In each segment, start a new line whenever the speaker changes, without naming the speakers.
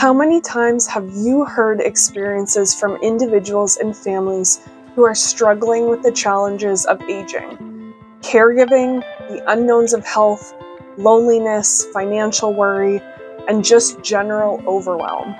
How many times have you heard experiences from individuals and families who are struggling with the challenges of aging, caregiving, the unknowns of health, loneliness, financial worry, and just general overwhelm?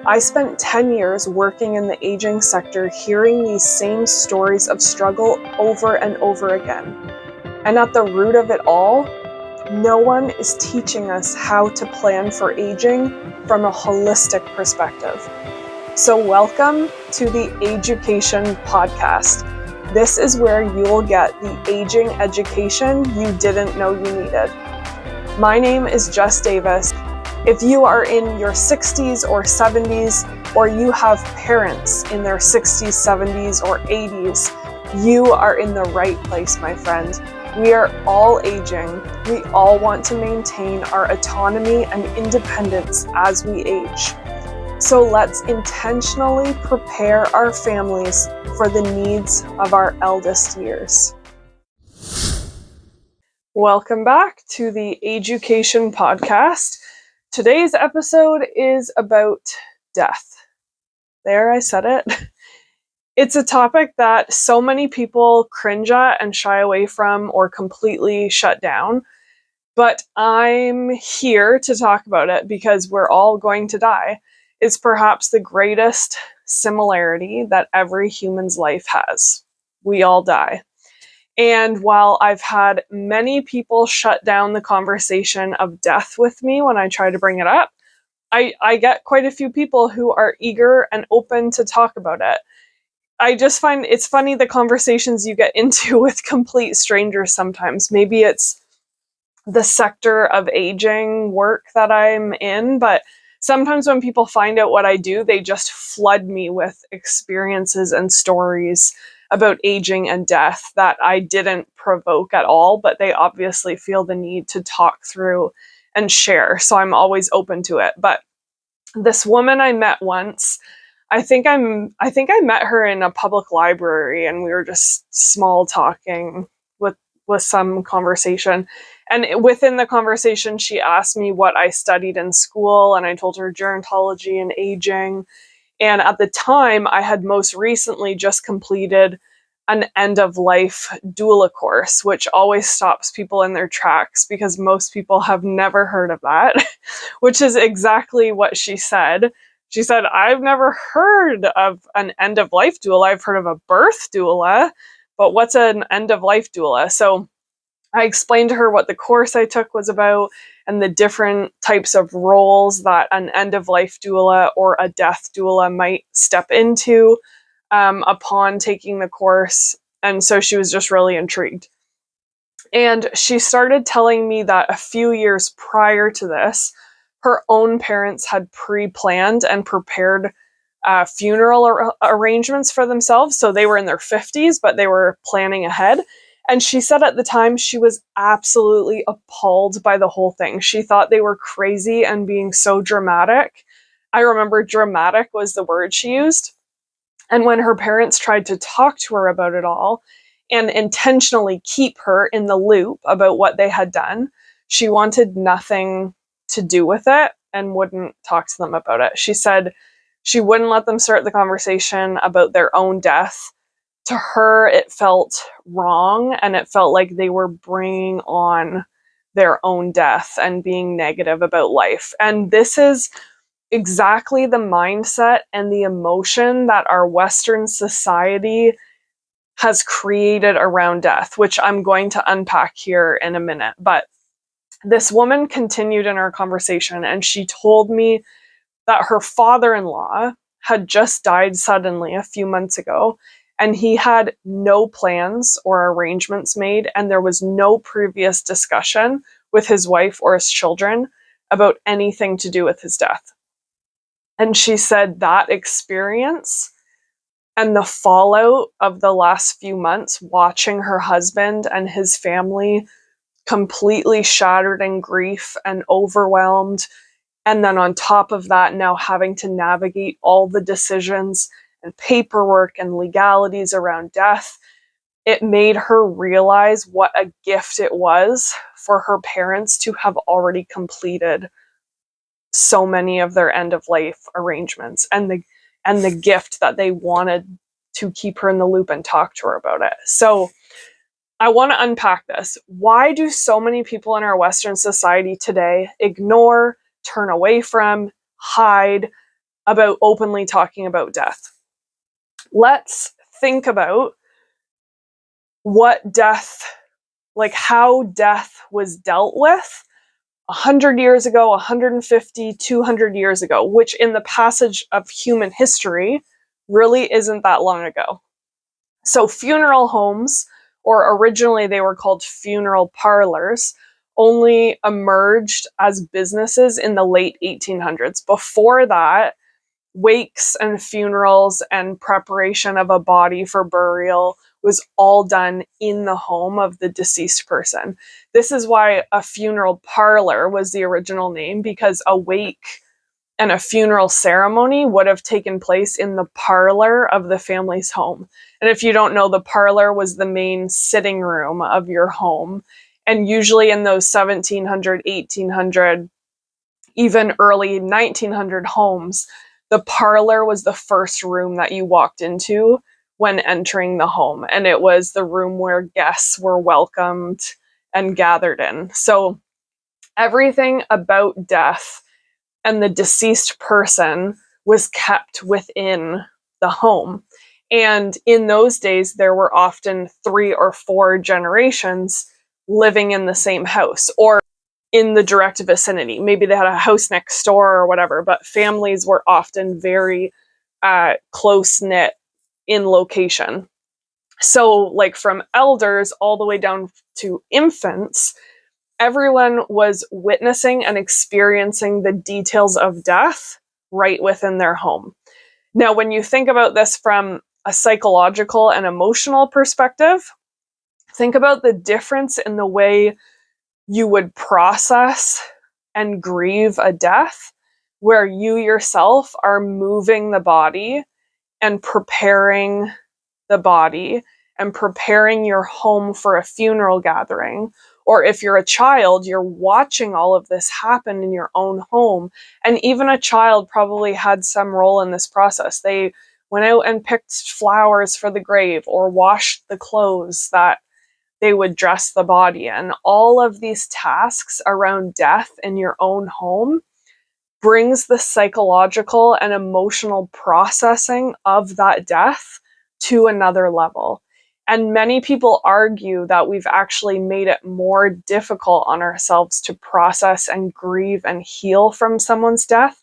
I spent 10 years working in the aging sector, hearing these same stories of struggle over and over again. And at the root of it all, no one is teaching us how to plan for aging from a holistic perspective. So welcome to the Ageucation Podcast. This is where you will get the aging education you didn't know you needed. My name is Jess Davis. If you are in your 60s or 70s, or you have parents in their 60s, 70s, or 80s, you are in the right place, my friend. We are all aging. We all want to maintain our autonomy and independence as we age. So let's intentionally prepare our families for the needs of our eldest years. Welcome back to the Ageucation Podcast. Today's episode is about death. There, I said it. It's a topic that so many people cringe at and shy away from or completely shut down. But I'm here to talk about it because we're all going to die. It's perhaps the greatest similarity that every human's life has. We all die. And while I've had many people shut down the conversation of death with me when I try to bring it up, I get quite a few people who are eager and open to talk about it. I just find it's funny the conversations you get into with complete strangers sometimes. Maybe it's the sector of aging work that I'm in, but sometimes when people find out what I do, they just flood me with experiences and stories about aging and death that I didn't provoke at all, but they obviously feel the need to talk through and share. So I'm always open to it. But this woman I met once, I think I met her in a public library, and we were just small talking with some conversation. And within the conversation, she asked me what I studied in school, and I told her gerontology and aging. And at the time, I had most recently just completed an end-of-life doula course, which always stops people in their tracks because most people have never heard of that, which is exactly what she said. She said, I've never heard of an end-of-life doula. I've heard of a birth doula, but what's an end-of-life doula? So I explained to her what the course I took was about and the different types of roles that an end-of-life doula or a death doula might step into upon taking the course. And so she was just really intrigued. And she started telling me that a few years prior to this, her own parents had pre-planned and prepared funeral arrangements for themselves. So they were in their 50s, but they were planning ahead. And she said at the time she was absolutely appalled by the whole thing. She thought they were crazy and being so dramatic. I remember dramatic was the word she used. And when her parents tried to talk to her about it all and intentionally keep her in the loop about what they had done, she wanted nothing to do with it and wouldn't talk to them about it. She said she wouldn't let them start the conversation about their own death. To her, it felt wrong, and it felt like they were bringing on their own death and being negative about life. And this is exactly the mindset and the emotion that our Western society has created around death, which I'm going to unpack here in a minute. But this woman continued in our conversation, and she told me that her father-in-law had just died suddenly a few months ago, and he had no plans or arrangements made, and there was no previous discussion with his wife or his children about anything to do with his death. And she said that experience and the fallout of the last few months, watching her husband and his family completely shattered in grief and overwhelmed, and then on top of that, now having to navigate all the decisions and paperwork and legalities around death, it made her realize what a gift it was for her parents to have already completed so many of their end of life arrangements and the gift that they wanted to keep her in the loop and talk to her about it. So I want to unpack this. Why do so many people in our Western society today ignore, turn away from, hide about openly talking about death? Let's think about what death, like how death was dealt with 100 years ago, 150, 200 years ago, which in the passage of human history really isn't that long ago. So funeral homes, or originally they were called funeral parlors, only emerged as businesses in the late 1800s. Before that, wakes and funerals and preparation of a body for burial was all done in the home of the deceased person. This is why a funeral parlor was the original name, because a wake and a funeral ceremony would have taken place in the parlor of the family's home. And if you don't know, the parlor was the main sitting room of your home. And usually in those 1700, 1800, even early 1900 homes, the parlor was the first room that you walked into when entering the home. And it was the room where guests were welcomed and gathered in. So everything about death and the deceased person was kept within the home. And in those days, there were often 3 or 4 generations living in the same house or in the direct vicinity. Maybe they had a house next door or whatever, but families were often very close-knit in location. So like from elders all the way down to infants, everyone was witnessing and experiencing the details of death right within their home. Now, when you think about this from a psychological and emotional perspective, think about the difference in the way you would process and grieve a death, where you yourself are moving the body and preparing the body and preparing your home for a funeral gathering. Or if you're a child, you're watching all of this happen in your own home. And even a child probably had some role in this process. They went out and picked flowers for the grave or washed the clothes that they would dress the body in. All of these tasks around death in your own home brings the psychological and emotional processing of that death to another level. And many people argue that we've actually made it more difficult on ourselves to process and grieve and heal from someone's death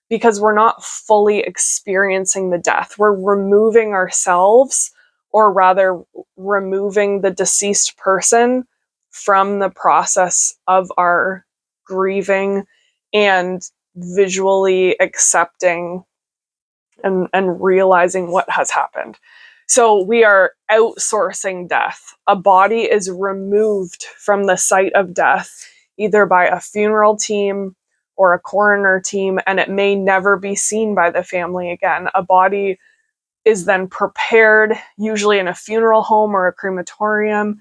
because we're not fully experiencing the death. We're removing ourselves, or rather removing the deceased person from the process of our grieving and visually accepting and realizing what has happened. So we are outsourcing death. A body is removed from the site of death, either by a funeral team or a coroner team, and it may never be seen by the family again. A body is then prepared, usually in a funeral home or a crematorium,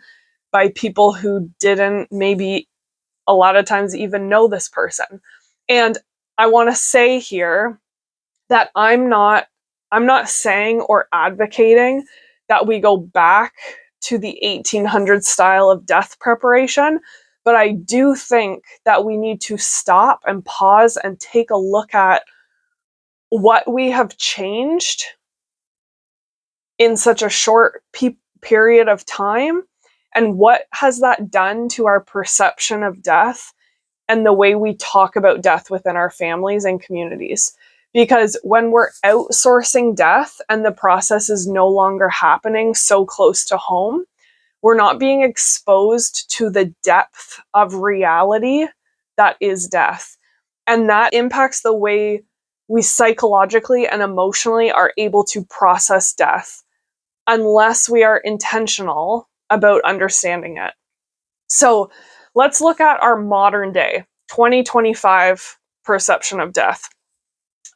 by people who didn't maybe a lot of times even know this person. And I want to say here that I'm not saying or advocating that we go back to the 1800s style of death preparation, but I do think that we need to stop and pause and take a look at what we have changed in such a short period of time, and what has that done to our perception of death and the way we talk about death within our families and communities. Because when we're outsourcing death and the process is no longer happening so close to home, we're not being exposed to the depth of reality that is death. And that impacts the way we psychologically and emotionally are able to process death, unless we are intentional about understanding it. So let's look at our modern day, 2025 perception of death.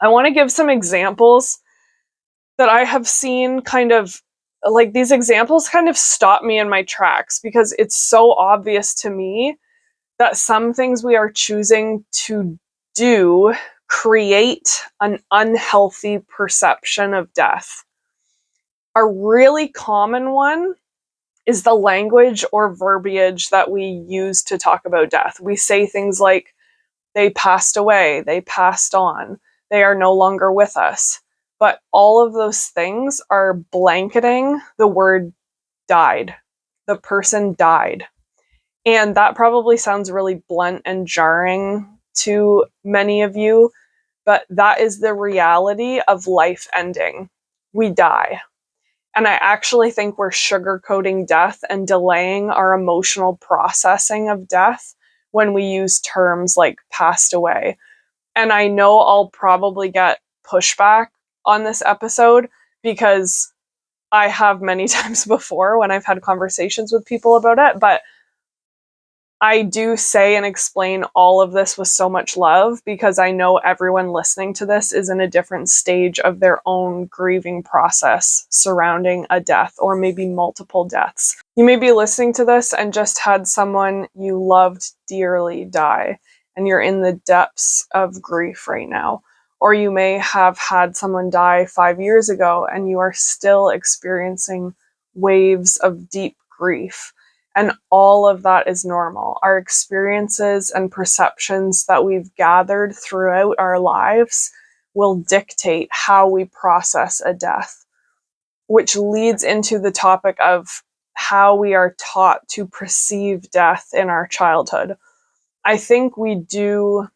I want to give some examples that I have seen these examples kind of stop me in my tracks, because it's so obvious to me that some things we are choosing to do create an unhealthy perception of death. A really common one is the language or verbiage that we use to talk about death. We say things like, they passed away, they passed on, they are no longer with us. But all of those things are blanketing the word died. The person died. And that probably sounds really blunt and jarring to many of you, but that is the reality of life ending. We die. And I actually think we're sugarcoating death and delaying our emotional processing of death when we use terms like passed away. And I know I'll probably get pushback on this episode because I have many times before when I've had conversations with people about it, but I do say and explain all of this with so much love because I know everyone listening to this is in a different stage of their own grieving process surrounding a death or maybe multiple deaths. You may be listening to this and just had someone you loved dearly die, and you're in the depths of grief right now. Or you may have had someone die 5 years ago and you are still experiencing waves of deep grief. And all of that is normal. Our experiences and perceptions that we've gathered throughout our lives will dictate how we process a death, which leads into the topic of how we are taught to perceive death in our childhood. I think we do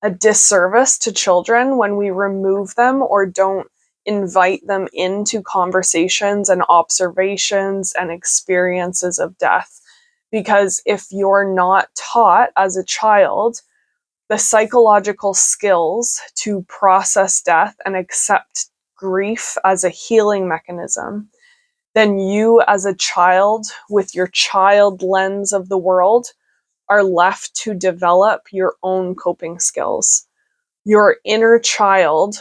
a disservice to children when we remove them or don't invite them into conversations and observations and experiences of death. Because if you're not taught as a child the psychological skills to process death and accept grief as a healing mechanism, then you as a child with your child lens of the world are left to develop your own coping skills. Your inner child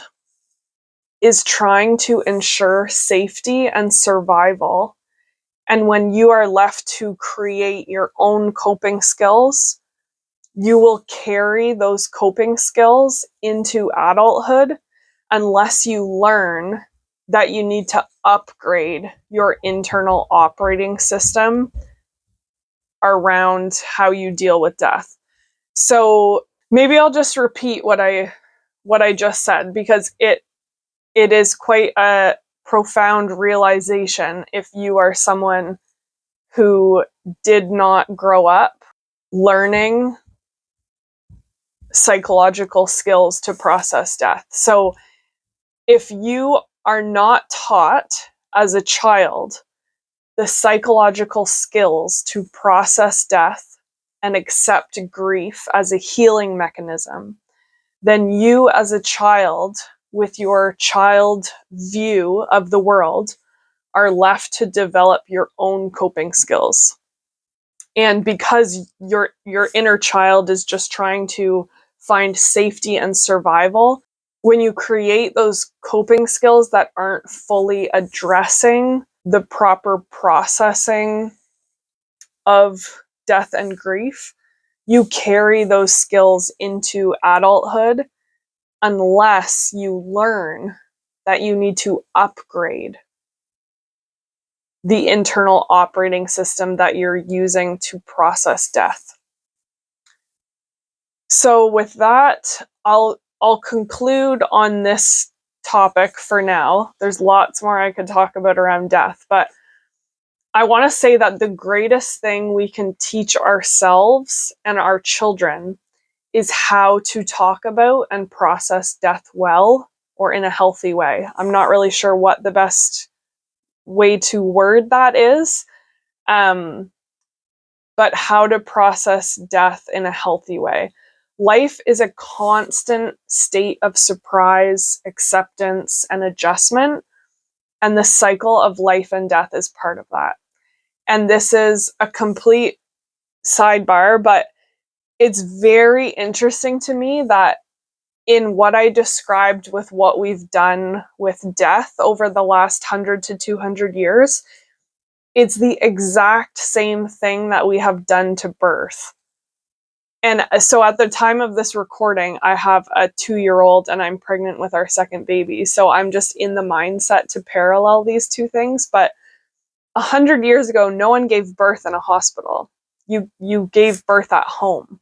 is trying to ensure safety and survival. And when you are left to create your own coping skills, you will carry those coping skills into adulthood unless you learn that you need to upgrade your internal operating system around how you deal with death. So maybe I'll just repeat what I just said because it is quite a profound realization if you are someone who did not grow up learning psychological skills to process death. So if you are not taught as a child the psychological skills to process death and accept grief as a healing mechanism, then you as a child with your child view of the world are left to develop your own coping skills. And because your inner child is just trying to find safety and survival, when you create those coping skills that aren't fully addressing the proper processing of death and grief, you carry those skills into adulthood unless you learn that you need to upgrade the internal operating system that you're using to process death. So with that, I'll conclude on this topic for now. There's lots more I could talk about around death, but I want to say that the greatest thing we can teach ourselves and our children is how to talk about and process death well or in a healthy way. I'm not really sure what the best way to word that is, but how to process death in a healthy way. Life is a constant state of surprise, acceptance, and adjustment, and the cycle of life and death is part of that. And this is a complete sidebar, but it's very interesting to me that in what I described with what we've done with death over the last 100 to 200 years, it's the exact same thing that we have done to birth. And so at the time of this recording, I have a 2-year-old and I'm pregnant with our second baby. So I'm just in the mindset to parallel these two things. But 100 years ago, no one gave birth in a hospital. You gave birth at home.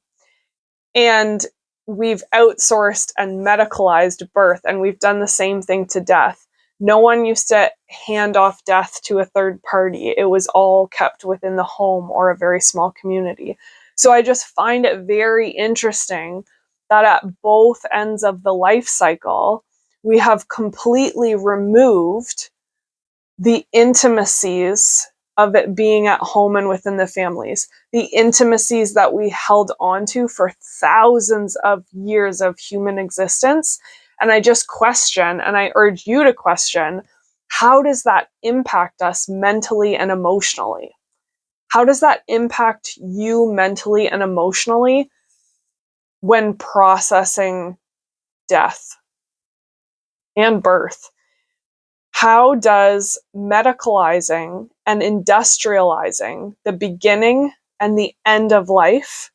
And we've outsourced and medicalized birth, and we've done the same thing to death. No one used to hand off death to a third party. It was all kept within the home or a very small community. So I just find it very interesting that at both ends of the life cycle, we have completely removed the intimacies of it being at home and within the families, the intimacies that we held on to for thousands of years of human existence. And I just question, and I urge you to question, how does that impact us mentally and emotionally? How does that impact you mentally and emotionally when processing death and birth? How does medicalizing and industrializing the beginning and the end of life,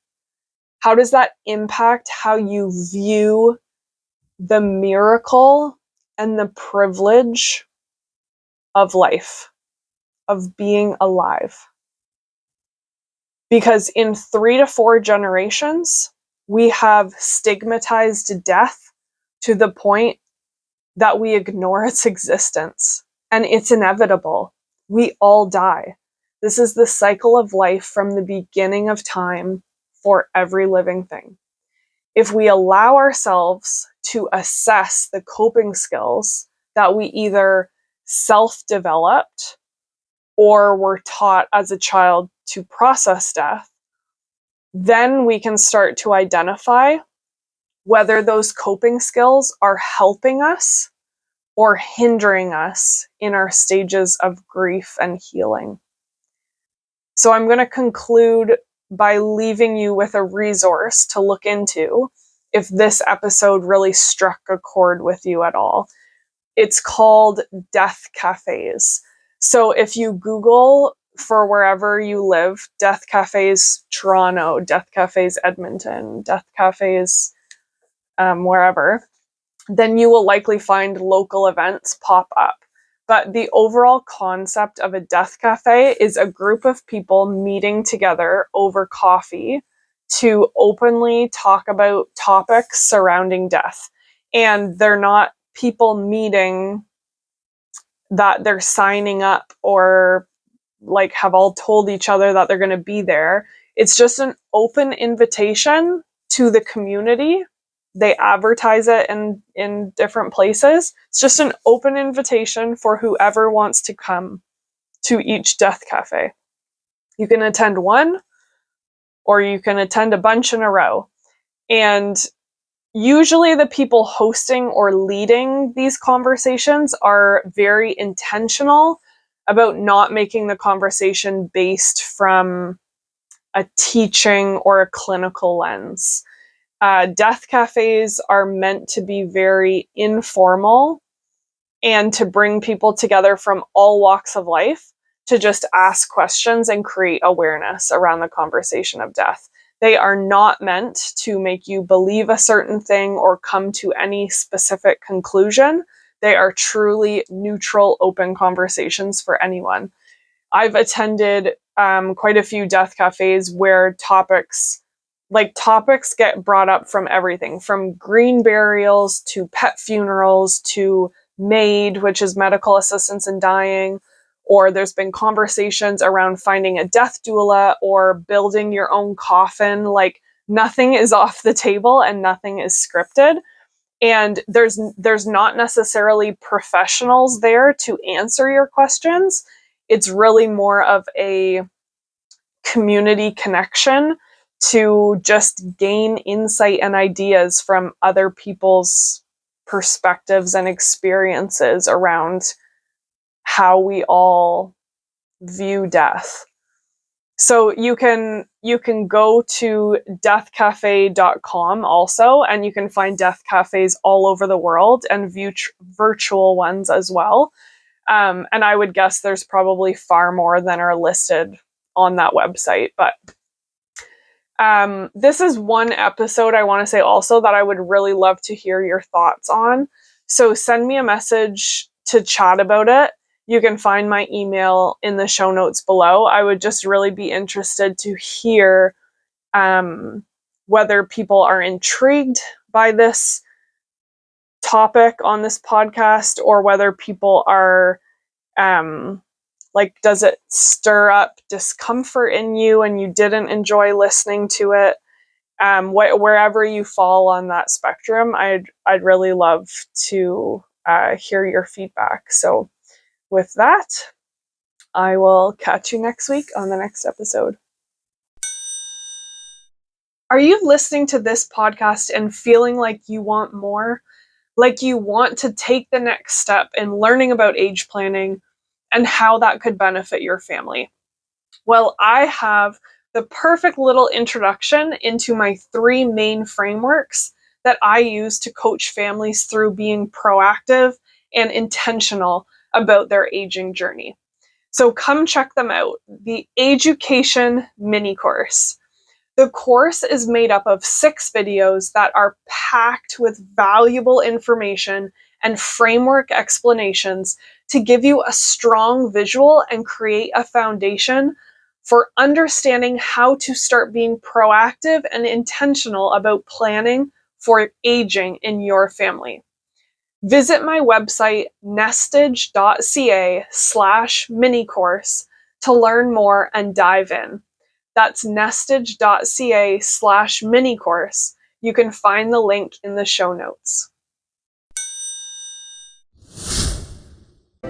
how does that impact how you view the miracle and the privilege of life, of being alive? Because in 3 to 4 generations, we have stigmatized death to the point that we ignore its existence. And it's inevitable. We all die. This is the cycle of life from the beginning of time for every living thing. If we allow ourselves to assess the coping skills that we either self-developed or were taught as a child to process death, then we can start to identify whether those coping skills are helping us or hindering us in our stages of grief and healing. So I'm going to conclude by leaving you with a resource to look into if this episode really struck a chord with you at all. It's called Death Cafes. So if you Google for wherever you live, Death Cafes Toronto, Death Cafes Edmonton, Death Cafes wherever, then you will likely find local events pop up. But the overall concept of a death cafe is a group of people meeting together over coffee to openly talk about topics surrounding death. And they're not people meeting that they're signing up or like have all told each other that they're going to be there. It's just an open invitation to the community. They advertise it in different places. It's just an open invitation for whoever wants to come to each death cafe. You can attend one, or you can attend a bunch in a row. And usually the people hosting or leading these conversations are very intentional about not making the conversation based from a teaching or a clinical lens. Death cafes are meant to be very informal and to bring people together from all walks of life to just ask questions and create awareness around the conversation of death. They are not meant to make you believe a certain thing or come to any specific conclusion. They are truly neutral, open conversations for anyone. I've attended quite a few death cafes where topics get brought up from everything, from green burials to pet funerals to MAID, which is medical assistance in dying, or there's been conversations around finding a death doula or building your own coffin. Like, nothing is off the table and nothing is scripted. And there's not necessarily professionals there to answer your questions. It's really more of a community connection to just gain insight and ideas from other people's perspectives and experiences around how we all view death. So you can go to deathcafe.com also, and you can find death cafes all over the world and view virtual ones as well. And I would guess there's probably far more than are listed on that website. But This is one episode I want to say also that I would really love to hear your thoughts on. So send me a message to chat about it. You can find my email in the show notes below. I would just really be interested to hear whether people are intrigued by this topic on this podcast, or whether people are does it stir up discomfort in you and you didn't enjoy listening to it? Wherever you fall on that spectrum, I'd really love to hear your feedback. So with that, I will catch you next week on the next episode. Are you listening to this podcast and feeling like you want more? Like you want to take the next step in learning about age planning and how that could benefit your family? Well, I have the perfect little introduction into my 3 main frameworks that I use to coach families through being proactive and intentional about their aging journey. So come check them out. The Ageucation Mini-Course. The course is made up of 6 videos that are packed with valuable information and framework explanations to give you a strong visual and create a foundation for understanding how to start being proactive and intentional about planning for aging in your family. Visit my website, nestage.ca/mini-course to learn more and dive in. That's nestage.ca/mini-course. You can find the link in the show notes.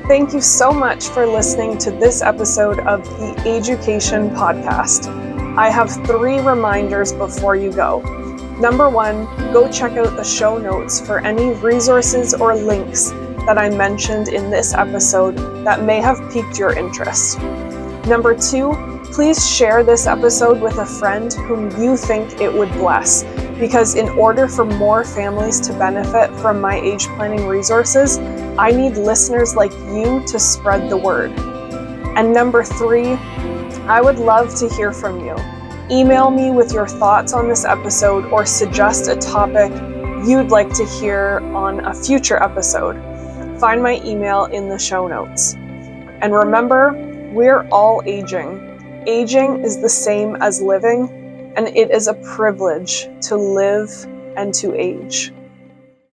Thank you so much for listening to this episode of the Ageucation Podcast. I have 3 reminders before you go. Number 1, go check out the show notes for any resources or links that I mentioned in this episode that may have piqued your interest. Number 2, please share this episode with a friend whom you think it would bless, because in order for more families to benefit from my age planning resources, I need listeners like you to spread the word. And number 3, I would love to hear from you. Email me with your thoughts on this episode or suggest a topic you'd like to hear on a future episode. Find my email in the show notes. And remember, we're all aging. Aging is the same as living, and it is a privilege to live and to age.